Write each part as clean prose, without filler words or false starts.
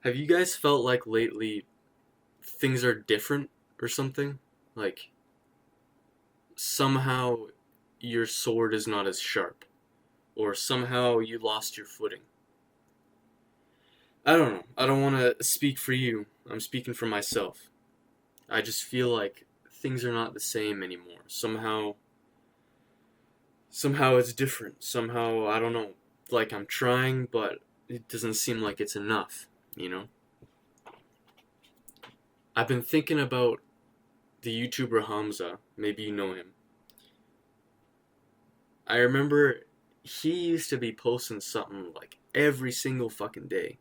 Have you guys felt like lately things are different or something? Like somehow your sword is not as sharp, or somehow you lost your footing. I don't know. I don't want to speak for you. I'm speaking for myself. I just feel like things are not the same anymore. Somehow it's different. Somehow, I don't know. Like I'm trying, but it doesn't seem like it's enough, you know? I've been thinking about the YouTuber Hamza. Maybe you know him. I remember he used to be posting something like every single fucking day.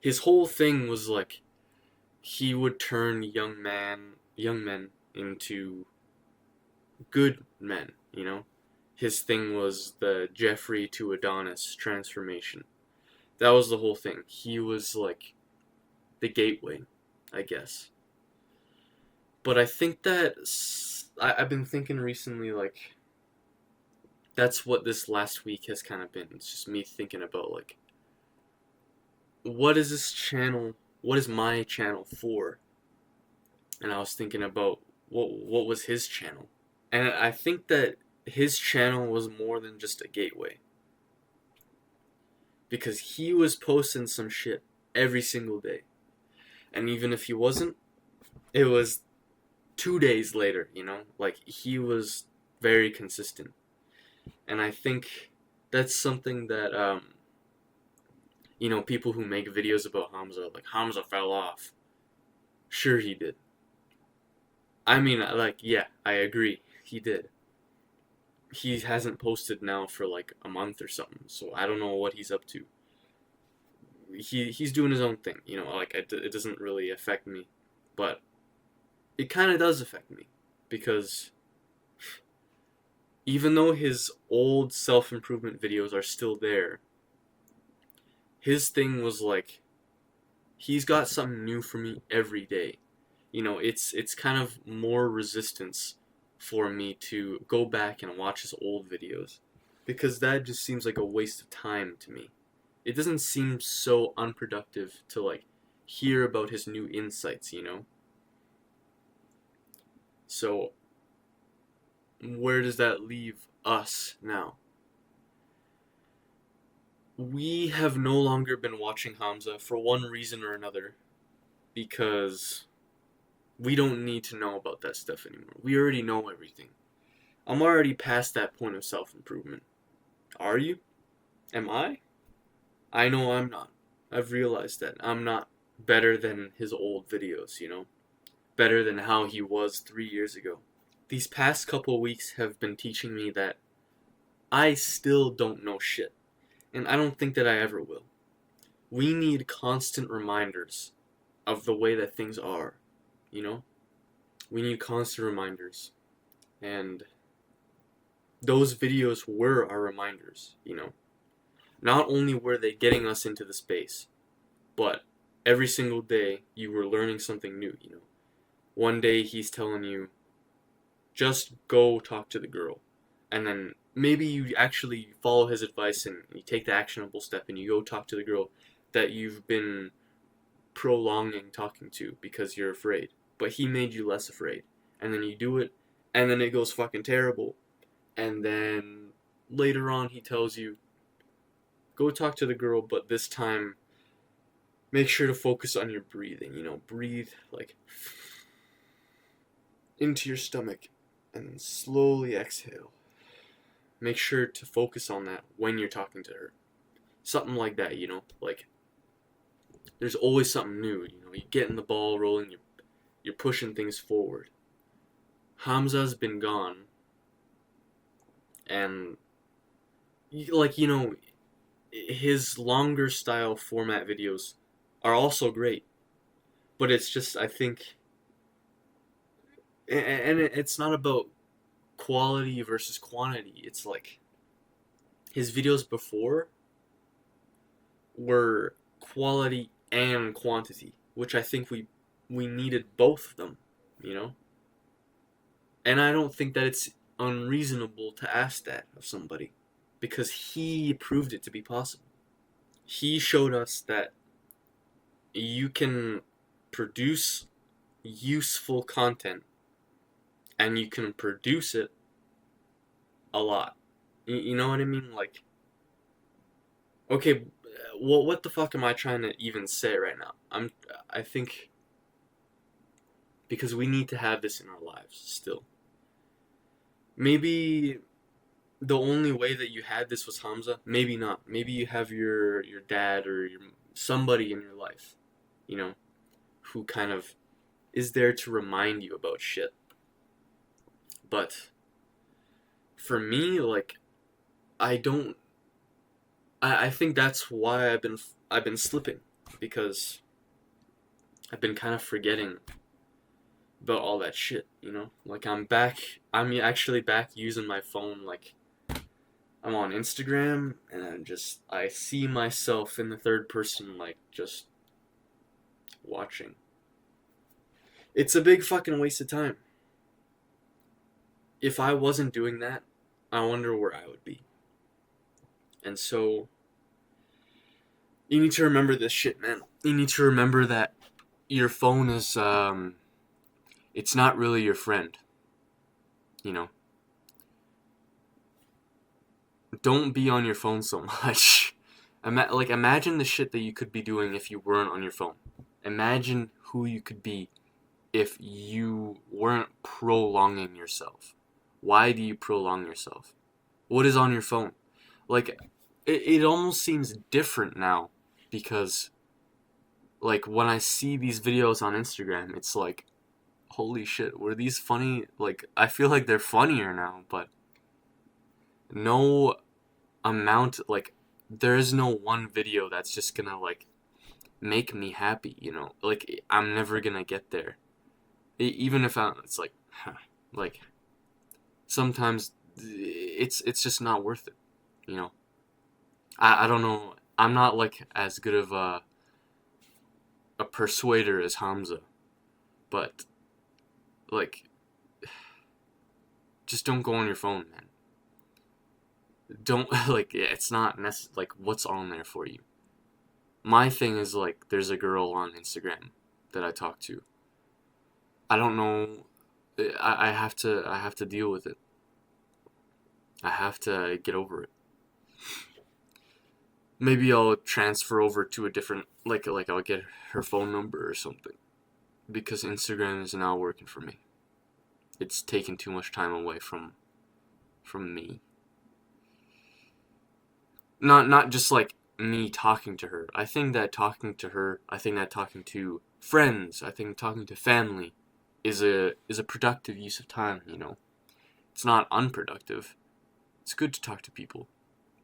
His whole thing was like he would turn young men into good men, you know? His thing was the Jeffrey to Adonis transformation. That was the whole thing. He was like the gateway, I guess. But I think that I've been thinking recently, like, that's what this last week has kind of been. It's just me thinking about, like, what is this channel? What is my channel for? And I was thinking about what was his channel, and I think that his channel was more than just a gateway because he was posting some shit every single day, and even if he wasn't, it was 2 days later. You know, like he was very consistent, and I think that's something that people who make videos about Hamza, like Hamza fell off. Sure, he did. I mean, like, yeah, I agree. He did. He hasn't posted now for like a month or something, so I don't know what he's up to. He's doing his own thing, like it doesn't really affect me, but it kind of does affect me because even though his old self improvement videos are still there, his thing was like he's got something new for me every day. It's kind of more resistance for me to go back and watch his old videos because that just seems like a waste of time to me. It doesn't seem so unproductive to like hear about his new insights. So where does that leave us now? We have no longer been watching Hamza for one reason or another because we don't need to know about that stuff anymore. We already know everything. I'm already past that point of self improvement. Are you? Am I? I know I'm not. I've realized that I'm not better than his old videos. Better than how he was 3 years ago. These past couple weeks have been teaching me that I still don't know shit. And I don't think that I ever will. We need constant reminders of the way that things are, you know? We need constant reminders. And those videos were our reminders. Not only were they getting us into the space, but every single day you were learning something new. One day he's telling you, just go talk to the girl. And then maybe you actually follow his advice and you take the actionable step and you go talk to the girl that you've been prolonging talking to because you're afraid. But he made you less afraid. And then you do it, and then it goes fucking terrible. And then later on he tells you, go talk to the girl, but this time make sure to focus on your breathing. Breathe like into your stomach and then slowly exhale. Make sure to focus on that when you're talking to her. Something like that. Like there's always something new. You're getting the ball rolling, you're pushing things forward. Hamza's been gone, and his longer style format videos are also great, but it's just I think, and it's not about quality versus quantity. It's like his videos before were quality and quantity, which I think we needed both of them. And I don't think that it's unreasonable to ask that of somebody because he proved it to be possible. He showed us that you can produce useful content and you can produce it a lot. You know what I mean? Like, okay, what the fuck am I trying to even say right now? I think because we need to have this in our lives still. Maybe the only way that you had this was Hamza. Maybe not. Maybe you have your dad or somebody in your life, you know, who kind of is there to remind you about shit. But for me, like, I don't. I think that's why I've been slipping, because I've been kind of forgetting about all that shit. You know, like I'm back. I'm actually back using my phone. Like, I'm on Instagram and I see myself in the third person, like, just watching. It's a big fucking waste of time. If I wasn't doing that, I wonder where I would be. And so, you need to remember this shit, man. You need to remember that your phone is, it's not really your friend. You know? Don't be on your phone so much. Imagine the shit that you could be doing if you weren't on your phone. Imagine who you could be if you weren't prolonging yourself. Why do you prolong yourself? What is on your phone? Like, it almost seems different now, because, like, when I see these videos on Instagram, it's like, holy shit, were these funny? Like, I feel like they're funnier now, but no amount, like, there is no one video that's just gonna, like, make me happy, you know? Like, I'm never gonna get there. Even if it's like, like, sometimes it's just not worth it, you know? I don't know. I'm not, like, as good of a persuader as Hamza, but, like, just don't go on your phone, man. Don't, like, it's not like, what's on there for you? My thing is, like, there's a girl on Instagram that I talk to. I don't know. I have to deal with it. I have to get over it. Maybe I'll transfer over to a different, like I'll get her phone number or something, because Instagram is not working for me. It's taking too much time away from me. Not just, like, me talking to her. I think that talking to her, I think that talking to friends, I think talking to family is a productive use of time, you know. It's not unproductive. It's good to talk to people.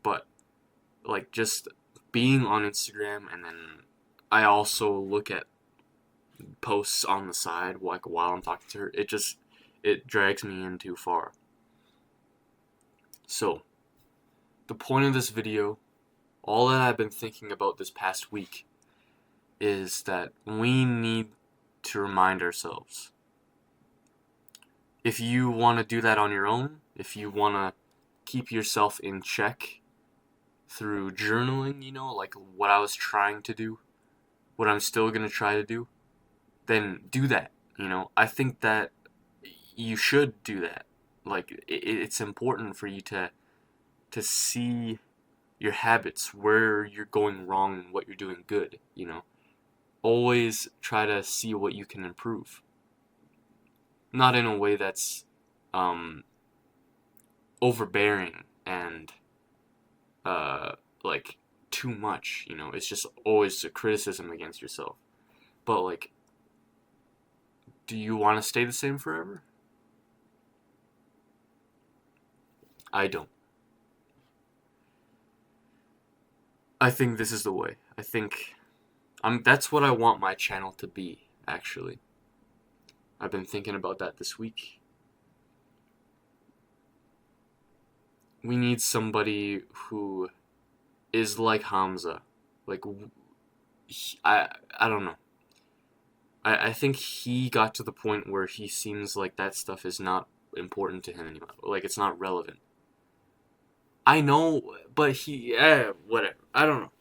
But, like, just being on Instagram, and then I also look at posts on the side, like, while I'm talking to her, it drags me in too far. So, the point of this video, all that I've been thinking about this past week, is that we need to remind ourselves. If you want to do that on your own, if you want to keep yourself in check through journaling, you know, like what I was trying to do, what I'm still going to try to do, then do that, you know. I think that you should do that. Like, it's important for you to see your habits, where you're going wrong and what you're doing good, you know. Always try to see what you can improve. Not in a way that's overbearing and like, too much, you know. It's just always a criticism against yourself. But, like, do you want to stay the same forever? I don't. I think this is the way. I think that's what I want my channel to be, actually. I've been thinking about that this week. We need somebody who is like Hamza. Like, I don't know. I think he got to the point where he seems like that stuff is not important to him anymore. Like, it's not relevant. I know, but whatever. I don't know.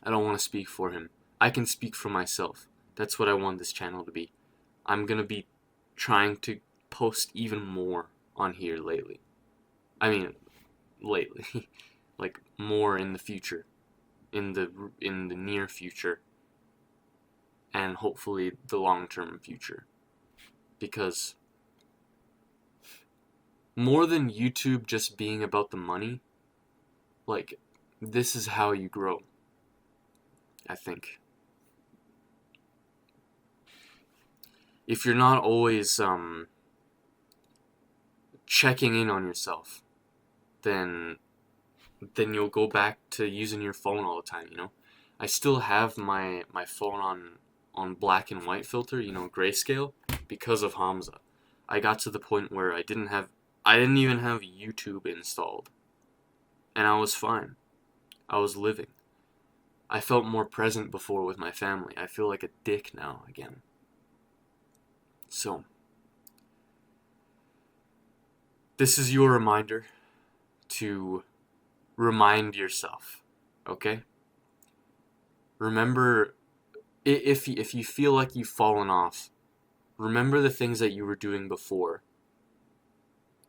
I don't want to speak for him. I can speak for myself. That's what I want this channel to be. I'm gonna be trying to post even more on here lately. I mean, lately, like more in the future, in the near future, and hopefully the long-term future, because more than YouTube just being about the money, like, this is how you grow, I think. If you're not always checking in on yourself, then you'll go back to using your phone all the time, you know? I still have my phone on black and white filter, you know, grayscale, because of Hamza. I got to the point where I didn't even have YouTube installed. And I was fine. I was living. I felt more present before with my family. I feel like a dick now again. So, this is your reminder to remind yourself, okay? Remember, if you feel like you've fallen off, remember the things that you were doing before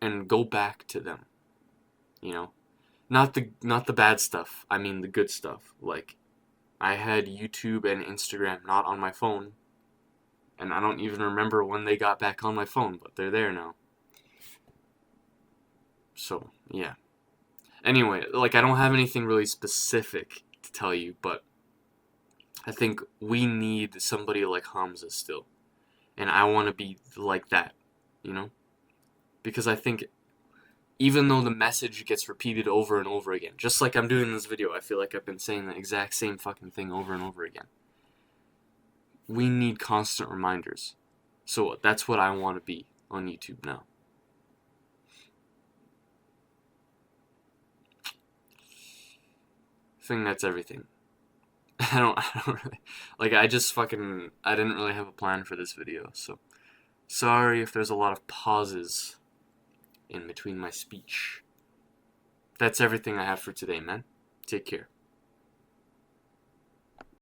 and go back to them, you know? Not the bad stuff, I mean the good stuff. Like, I had YouTube and Instagram not on my phone, and I don't even remember when they got back on my phone, but they're there now. So, yeah. Anyway, like, I don't have anything really specific to tell you, but I think we need somebody like Hamza still. And I want to be like that, you know? Because I think even though the message gets repeated over and over again, just like I'm doing in this video, I feel like I've been saying the exact same fucking thing over and over again. We need constant reminders. So that's what I want to be on YouTube now. I think that's everything. I don't really, like, I didn't really have a plan for this video, so sorry if there's a lot of pauses in between my speech. That's everything I have for today, man. Take care.